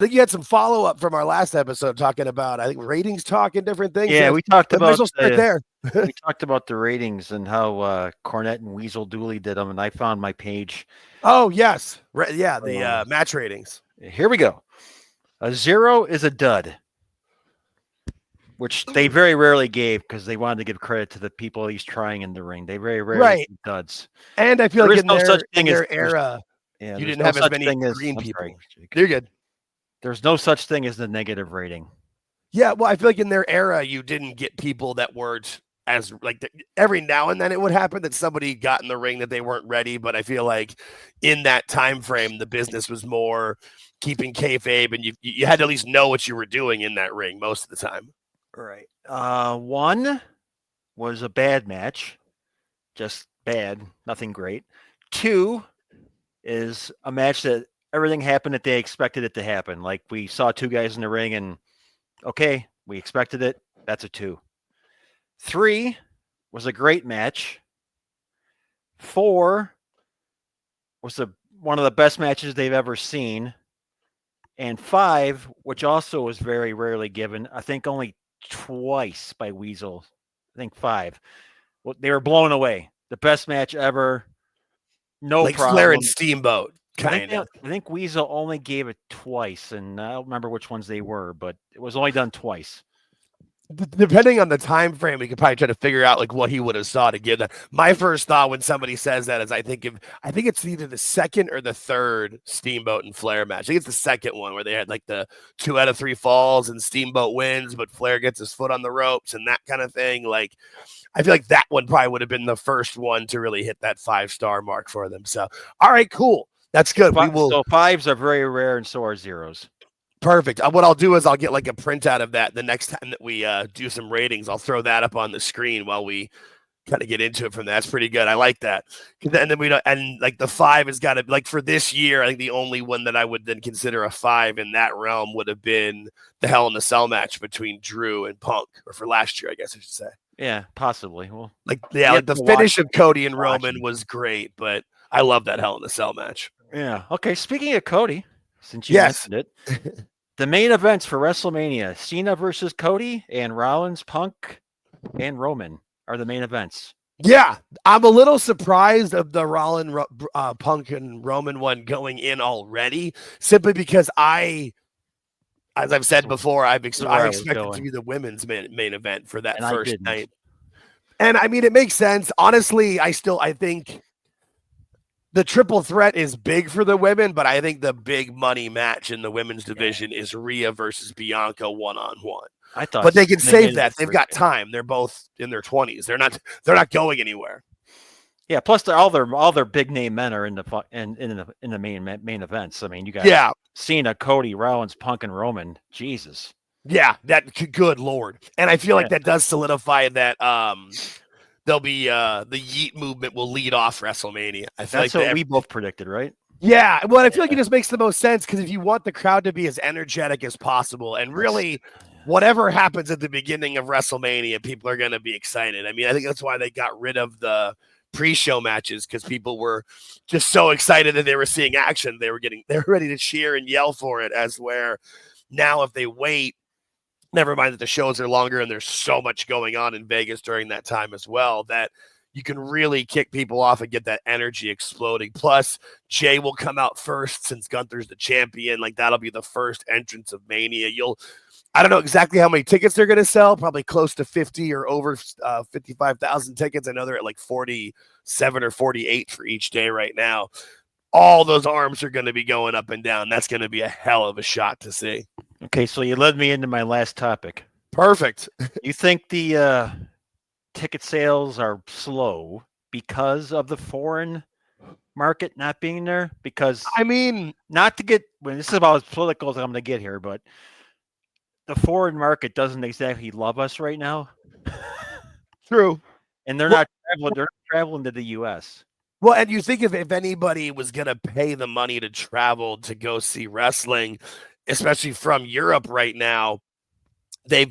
think you had some follow up from our last episode talking about, I think, ratings talk and different things. Yeah, we talked about there. We talked about the ratings and how Cornette and Weasel Dooley did them, and I found my page. Oh yes, the match ratings. Here we go. A 0 is a dud, which they very rarely gave because they wanted to give credit to the people he's trying in the ring. They very rarely give duds. And I feel like in their era, you didn't have as many green people. You're good. There's no such thing as the negative rating. Yeah, well, I feel like in their era, you didn't get people that weren't as every now and then it would happen that somebody got in the ring that they weren't ready. But I feel like in that time frame, the business was more keeping kayfabe, and you had to at least know what you were doing in that ring most of the time. Right. 1 was a bad match, just bad, nothing great. 2 is a match that everything happened that they expected it to happen. Like we saw 2 guys in the ring and okay, we expected it. That's a 2. 3 was a great match. 4 was one of the best matches they've ever seen. And 5, which also was very rarely given, I think only twice by Weasel. I think 5. Well, they were blown away. The best match ever. No like problem. Flair and Steamboat. I think Weasel only gave it twice, and I don't remember which ones they were, but it was only done twice. Depending on the time frame, we could probably try to figure out like what he would have saw to give that. My first thought when somebody says that is I think it's either the second or the third Steamboat and Flair match. I think it's the second one where they had like the 2 out of 3 falls and Steamboat wins, but Flair gets his foot on the ropes and that kind of thing. Like I feel like that one probably would have been the first one to really hit that 5-star mark for them. So all right, cool. That's good. So 5s are very rare, and so are 0s. Perfect. What I'll do is I'll get like a printout of that the next time that we do some ratings. I'll throw that up on the screen while we kind of get into it from that. That's pretty good. I like that. And then like the 5 has got to, like for this year, I think the only one that I would then consider a 5 in that realm would have been the Hell in a Cell match between Drew and Punk, or for last year, I guess I should say. Yeah, possibly. Well, like the finish of Cody and Roman was great, but I love that Hell in a Cell match. Yeah. Okay. Speaking of Cody, since you mentioned it, the main events for WrestleMania: Cena versus Cody and Rollins, Punk, and Roman are the main events. Yeah, I'm a little surprised of the Rollins, Punk, and Roman one going in already, simply because as I've said before, I expected it to be the women's main event for that first night. And I mean, it makes sense. Honestly, I think the triple threat is big for the women, but I think the big money match in the women's division is Rhea versus Bianca one-on-one. But they can save that. They've got time. They're both in their 20s. They're not going anywhere. Yeah. Plus, all their big name men are in the main events. I mean, you got Cena, Cody, Rollins, Punk, and Roman. Jesus. Yeah, good Lord. And I feel like that does solidify that. There'll be the Yeet movement will lead off WrestleMania. I feel that's what we both predicted, right? Yeah, well, I feel like it just makes the most sense because if you want the crowd to be as energetic as possible, and really, whatever happens at the beginning of WrestleMania, people are going to be excited. I mean, I think that's why they got rid of the pre-show matches, because people were just so excited that they were seeing action. They were ready to cheer and yell for it. As where now, if they wait. Never mind that the shows are longer and there's so much going on in Vegas during that time as well that you can really kick people off and get that energy exploding. Plus, Jay will come out first since Gunther's the champion. Like that'll be the first entrance of Mania. I don't know exactly how many tickets they're going to sell, probably close to 50 or over 55,000 tickets. I know they're at like 47 or 48 for each day right now. All those arms are going to be going up and down. That's going to be a hell of a shot to see. Okay, so you led me into my last topic. Perfect. You think the ticket sales are slow because of the foreign market not being there? Because I mean, this is about as political as I'm going to get here, but the foreign market doesn't exactly love us right now. True. And they're not traveling to the U.S. Well, and you think if anybody was going to pay the money to travel to go see wrestling, especially from Europe right now, they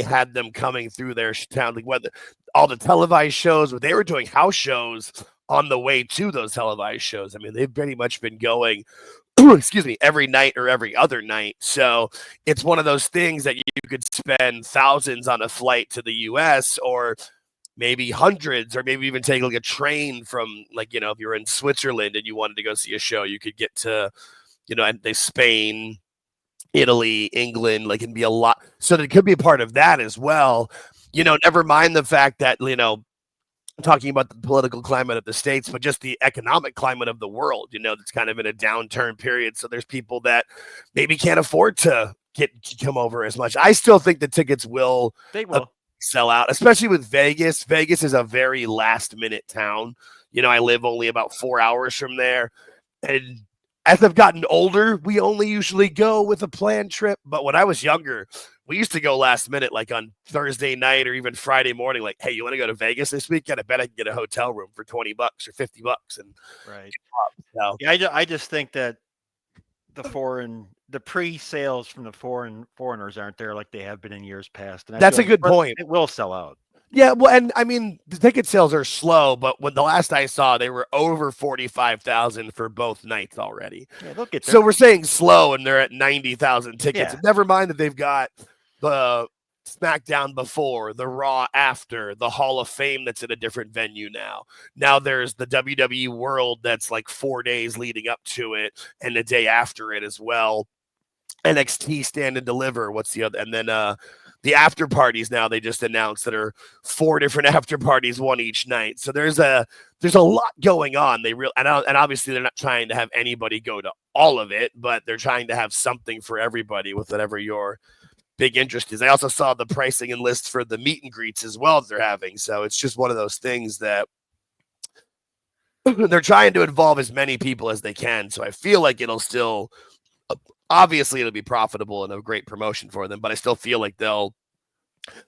had them coming through their town. Like all the televised shows, they were doing house shows on the way to those televised shows. I mean, they've pretty much been going excuse me, every night or every other night. So it's one of those things that you could spend thousands on a flight to the US, or maybe hundreds, or maybe even take like a train from, like, you know, if you're in Switzerland and you wanted to go see a show, you could get to, you know, and they Spain, Italy, England, like it'd be a lot. So there could be a part of that as well. You know, never mind the fact that, you know, talking about the political climate of the States, but just the economic climate of the world, you know, that's kind of in a downturn period. So there's people that maybe can't afford to come over as much. I still think the tickets will sell out, especially with Vegas. Vegas is a very last minute town. You know, I live only about 4 hours from there. And as I've gotten older, we only usually go with a planned trip. But when I was younger, we used to go last minute, like on Thursday night or even Friday morning. Like, hey, you want to go to Vegas this weekend? I bet I can get a hotel room for $20 or $50. And right. So. Yeah, I just think that the pre-sales from the foreigners aren't there like they have been in years past. And that's a good point. It will sell out. Yeah, well, and I mean, the ticket sales are slow, but when the last I saw, they were over 45,000 for both nights already. Yeah, they'll get there. So we're saying slow, and they're at 90,000 tickets. Yeah. Never mind that they've got the SmackDown before, the Raw after, the Hall of Fame that's at a different venue now. Now there's the WWE World that's like 4 days leading up to it, and the day after it as well. NXT Stand and Deliver. What's the other? And then the after parties now they just announced that are 4 different after parties, one each night. So there's a lot going on. And obviously they're not trying to have anybody go to all of it, but they're trying to have something for everybody with whatever your big interest is. I also saw the pricing and lists for the meet and greets as well that they're having. So it's just one of those things that they're trying to involve as many people as they can. So I feel like it'll still. Obviously, it'll be profitable and a great promotion for them, but I still feel like they'll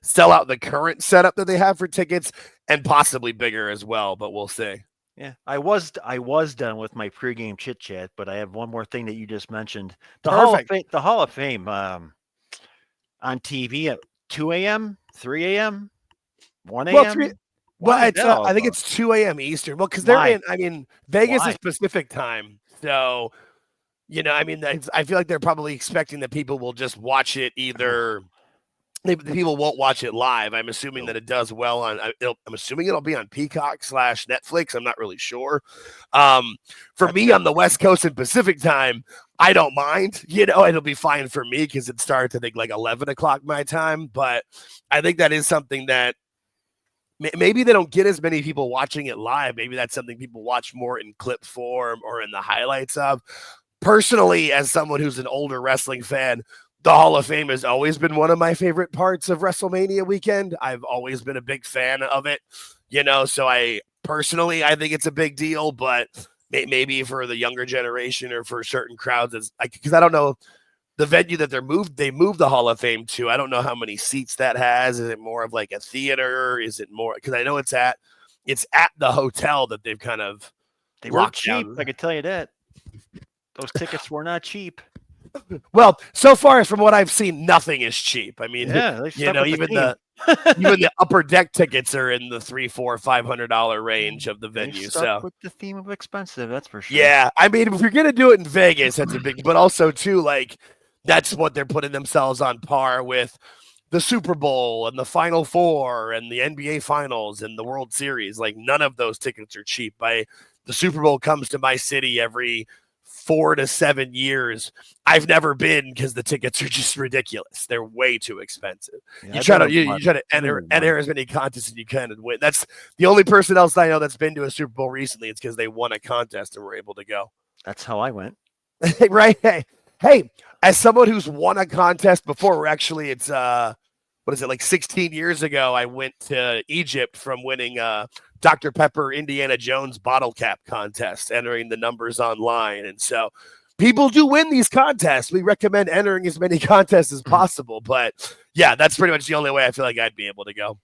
sell out the current setup that they have for tickets and possibly bigger as well, but we'll see. Yeah, I was done with my pregame chit chat, but I have one more thing that you just mentioned. The Hall of Fame on TV at 2 a.m., 3 a.m., 1 a.m. Well, I think it's 2 a.m. Eastern. Well, because they're Vegas is Pacific time, so. You know, I mean, I feel like they're probably expecting that people will just watch it either. People won't watch it live. I'm assuming that it does well on. I'm assuming it'll be on Peacock/Netflix. I'm not really sure. For me on the West Coast and Pacific time, I don't mind. You know, it'll be fine for me because it starts, I think, like 11 o'clock my time. But I think that is something that maybe they don't get as many people watching it live. Maybe that's something people watch more in clip form or in the highlights of. Personally, as someone who's an older wrestling fan, the Hall of Fame has always been one of my favorite parts of WrestleMania weekend. I've always been a big fan of it, you know, so I think it's a big deal, but maybe for the younger generation or for certain crowds, because I don't know the venue that they moved the Hall of Fame to. I don't know how many seats that has. Is it more of like a theater? Is it more, because I know it's at the hotel that they've kind of they weren't cheap. I can tell you that. Those tickets were not cheap. Well, so far from what I've seen, nothing is cheap. I mean, you know, even the upper deck tickets are in the $300-$500 range of the venue. So with the theme of expensive, that's for sure. Yeah, I mean, if you're gonna do it in Vegas, that's a big. But also too, like that's what they're putting themselves on par with the Super Bowl and the Final Four and the NBA Finals and the World Series. Like none of those tickets are cheap. The Super Bowl comes to my city every 4 to 7 years. I've never been because the tickets are just ridiculous. They're way too expensive. Yeah, you try to enter as many contests as you can and win. That's the only person else I know that's been to a Super Bowl recently. It's because they won a contest and were able to go. That's how I went. Right. Hey, as someone who's won a contest before, it's what is it, like 16 years ago, I went to Egypt from winning Dr. Pepper Indiana Jones bottle cap contest, entering the numbers online. And so people do win these contests. We recommend entering as many contests as possible. But yeah, that's pretty much the only way I feel like I'd be able to go.